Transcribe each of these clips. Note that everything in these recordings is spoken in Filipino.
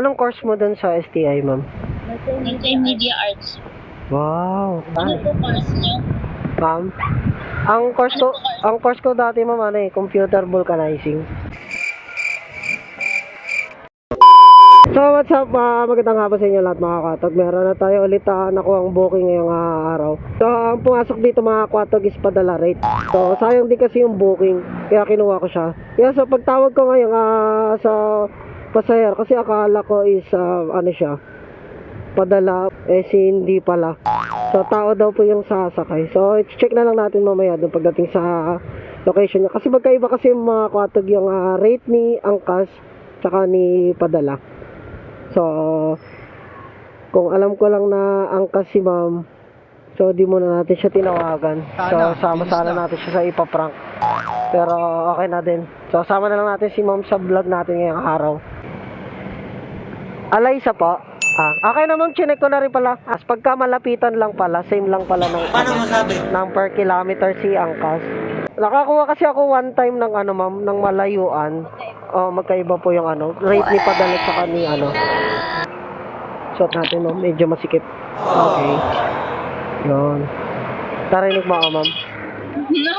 Anong course mo dun sa STI, ma'am? Multimedia Arts. Wow. Ano po course niyo? Ma'am, ang course ko dati, ma'am, computer vulcanizing. So, what's up? Magandang hapon sa inyo lahat, mga katog. Meron na tayo ulit nakuha ang booking ngayong araw. So, ang pumasok dito, mga katog, is padala rate. So, sayang din kasi yung booking, kaya kinuha ko siya. Kaya so, pagtawag ko ngayon sa pasahero, kasi akala ko is, ano siya, padala, hindi pala. So, tao daw po yung sasakay. So, check na lang natin mamaya doon pagdating sa location niya. Kasi magkaiba kasi yung mga katog yung rate ni Angkas tsaka ni padala. So, kung alam ko lang na Angkas si ma'am, so di muna natin siya tinawagan. So, sama-sana natin siya sa ipaprank. Pero okay na din. So, sama na lang natin si ma'am sa vlog natin ngayong araw. Alaysa po. Okay na ma'am, chinek ko na rin pala. As pagka malapitan lang pala, same lang pala ng, paano masabi? ng per kilometer si Angkas. Nakakuha kasi ako one time ng ma'am, ng malayuan. Magkaiba po yung rate ni padala sa ni Suot natin ma'am, medyo masikip. Okay. Yun. Narinig mo ako ma'am? No.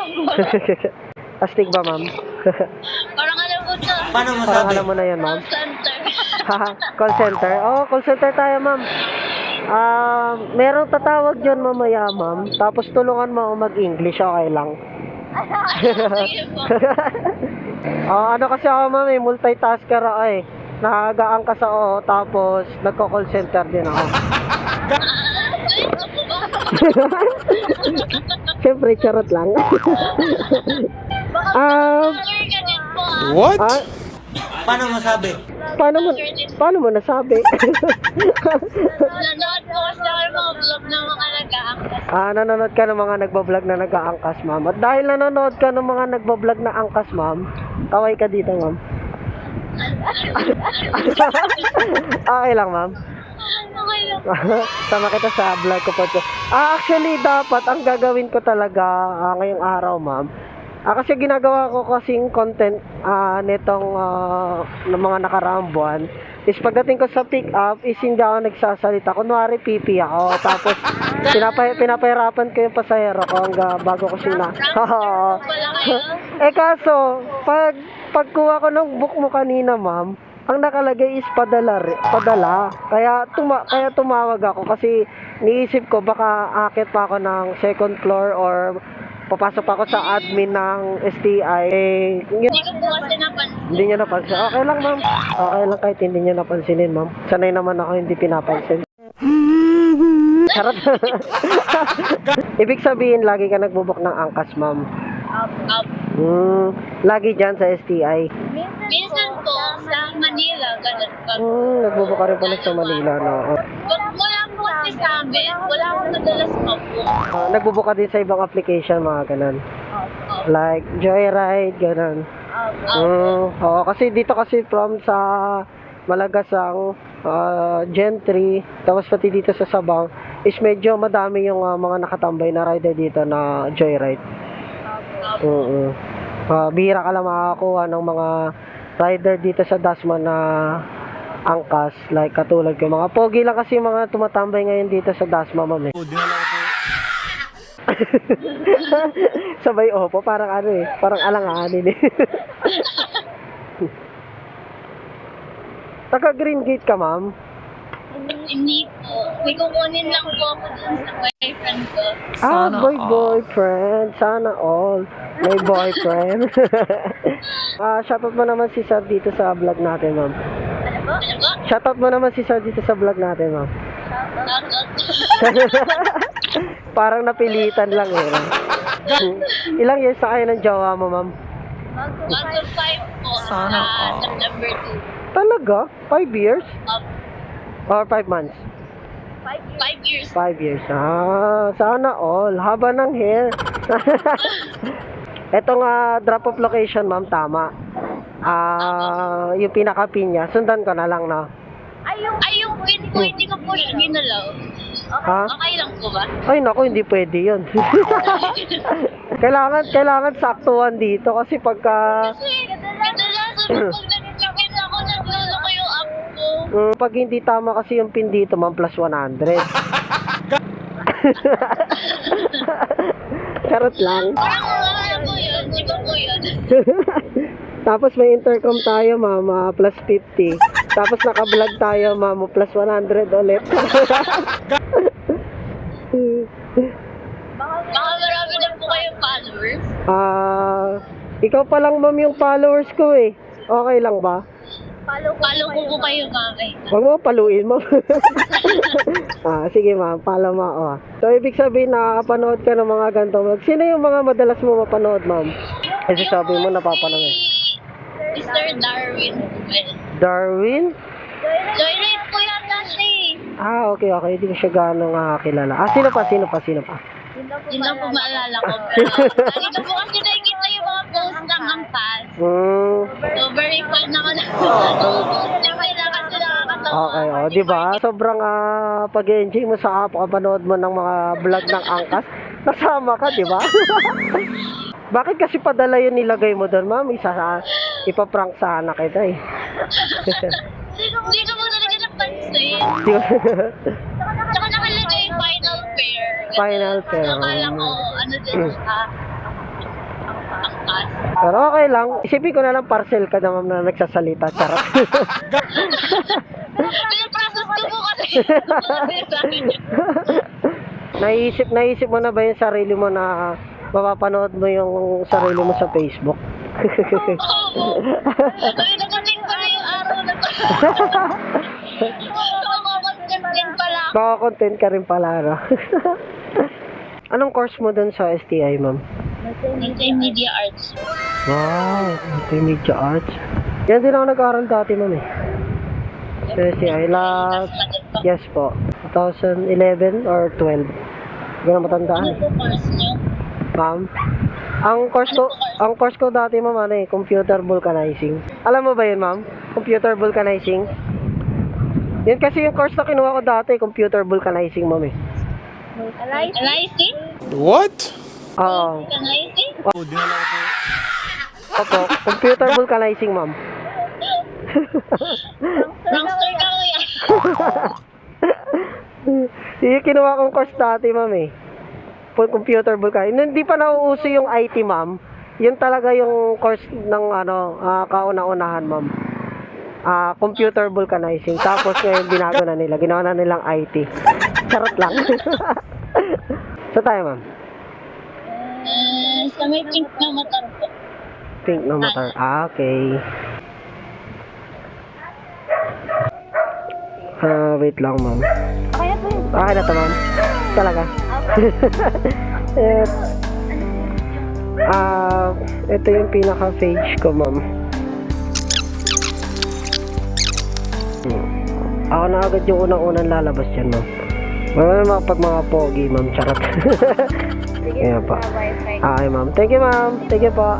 Astig ba ma'am? Parang alam ko to. Paano Parang masabi? alam mo na yan ma'am. Call center. Call center? Call center tayo ma'am. Merong tatawag dyan mamaya ma'am. Tapos tulungan mo mag-English, okay lang. Sige po. Ano kasi ako ma'am, multitasker ako eh. Nakagaan ka sa tapos nagko-call center din ako. Ito po ba? Siyempre, charot lang. Sir ka din po. What? Ah, Paano masabi? paano mo nasabi? Nanood po kasi ako ng mga vlog ng mga nag-aangkas. Nanonood ka ng mga nagbablog na nag-aangkas, ma'am. At dahil nanonood ka ng mga nagbablog na angkas, ma'am, kaway ka dito, ma'am. Okay lang, ma'am. Okay lang. Sama kita sa vlog ko po. Actually, dapat ang gagawin ko talaga ngayong araw, ma'am. Kasi ginagawa ko kasing content nitong ng mga nakaraang buwan is pagdating ko sa pick up is hindi ako nagsasalita. Kunwari pipi ako. Tapos pinapahirapan ko yung pasahero ko hanggang bago ko sila. Kaso, pagkuha ko ng book mo kanina, ma'am, ang nakalagay is padala. Kaya tumawag ako kasi niisip ko baka akit pa ako ng second floor or papasok pa ako sa admin ng STI. Hindi ko po kasi napansin. Hindi niya napansin. Okay lang, ma'am. Okay lang kahit hindi niya napansinin, ma'am. Sanay naman ako hindi pinapansin. Charot. Ibig sabihin, lagi ka nagbubuk ng angkas, ma'am. Lagi dyan sa STI. Minsan po sa Manila, ganun pa. Nagbubuk ka rin pala sa Manila, no? Pag wala po kasi sa amin, wala akong madalas mabook. Nagbubuk ka din sa ibang application, mga ganun. Like Joyride, ganun. Kasi dito kasi from sa Malagasang, Gentry, tapos pati dito sa Sabang, is medyo madami yung mga nakatambay na rider dito na Joyride. Bihira ka lang makakakuha ng mga rider dito sa Dasma na angkas, like katulad ko. Mga pogi lang kasi yung mga tumatambay ngayon dito sa Dasma, ma'am. Sabay opo, parang parang alanganin eh. Taga Green Gate ka, ma'am? Hindi po. May kukunin lang po ako dun sa boyfriend ko. Boyfriend. Sana all. May boyfriend. Shoutout mo naman si Sir dito sa vlog natin, ma'am. Ano po? Shoutout mo naman si Sir dito sa vlog natin, ma'am. Parang napilitan lang eh. Ilang years na kayo ng jowa mo, ma'am? Mag-5 po sa September 2. Talaga? 5 years? Or 5 months? 5 years. 5 years. Sana all. Haba ng hair. Etong drop-off location, ma'am, tama. Yung pinaka-pin niya, sundan ko na lang, no? Yung pin ko, hindi ko po siya ginalaw. Okay lang po ba? Ay, naku, hindi pwede yun. kailangan saktuhan dito kasi pagka... Kasi, kadalasan pag ganito ako, nagluloko yung app ko. Pag hindi tama kasi yung pin dito, ma'am, plus 100. Charot lang. Parang wala po yun. Di ba po yun? Tapos may intercom tayo, ma'am, plus 50. Tapos naka-vlog tayo, ma'am, plus 100 ulit. Baka marami na po kayong followers. Ikaw pa lang, ma'am, yung followers ko eh. Okay lang ba? Follow ko po kayo, mami. Huwag mo paluin, ma'am. Sige, ma'am, follow mo ako. So, ibig sabihin, nakakapanood ka ng mga ganito vlog. Sino yung mga madalas mo mapanood, ma'am? Kasi sabi mo, napapanood eh. Mr. Darwin. Darwin? Joyride po yan dati. Okay. Hindi ko siya gano'ng kilala. Sino pa? Yun lang po maalala ko. Pero dito po kasi nakikita yung mga post ng angkas. So, very fun naman ako. Siyempre lang kasi nakakatawa. Okay, di ba? Sobrang pag-enjoy mo sa panood mo ng mga vlog ng angkas. Nasama ka, di ba? Bakit kasi padala yun nilagay mo doon, ma'am? Ipaprank sana kita eh. Hindi ko po talaga napansin. Di ba? Tsaka nakalagay final pair. Final pair. Akala ko, ano din siya. Angkas. Pero okay lang. Isipin ko na lang parcel ka na, ma'am, na nagsasalita. Charot. Pinaprocess ko po kasi. Naisip mo na ba yung sarili mo na mapapanood mo yung sarili mo sa Facebook? Oo. Ay, nagaling ko na yung araw na to. Makakontent din pala ako. Baka content ka rin pala, no? Anong course mo dun sa STI, ma'am? Multimedia Arts. Wow, multimedia arts. Yan din ako nag-aaral dati, ma'am eh. Sa STI, yes po. 2011 or 12. Hindi ko na matandaan Ano eh. po course niyo? Ma'am, ang course ko dati, ma'am, ano eh, computer vulcanizing. Alam mo ba yun, ma'am? Computer vulcanizing. Yun kasi yung course na kinuha ko dati, computer vulcanizing, ma'am eh. Analyzing? What? Oo. Analyzing? Opo, computer vulcanizing, ma'am. Prankster ka kuya. Yung kinuha kong course dati, ma'am eh. Computer vulcanizing. Hindi pa nauuso yung IT, ma'am. Yun talaga yung course ng kauna-unahan, ma'am. Computer vulcanizing. Tapos ngayon binago na nila. Ginawa na nilang IT. Charot lang. So tayo, ma'am. Sa may pink na motor po. Pink na motor. Okay. Wait lang, ma'am. Kaya po yun. Okay na to, ma'am. Talaga. Ito yung pinaka-page ko, ma'am. Ako na agad yung unang-unang lalabas yan, ma'am. Wala naman pag mga pogi, ma'am. Charot. Sige, pa. Okay, ma'am. Thank you, ma'am. Thank you po.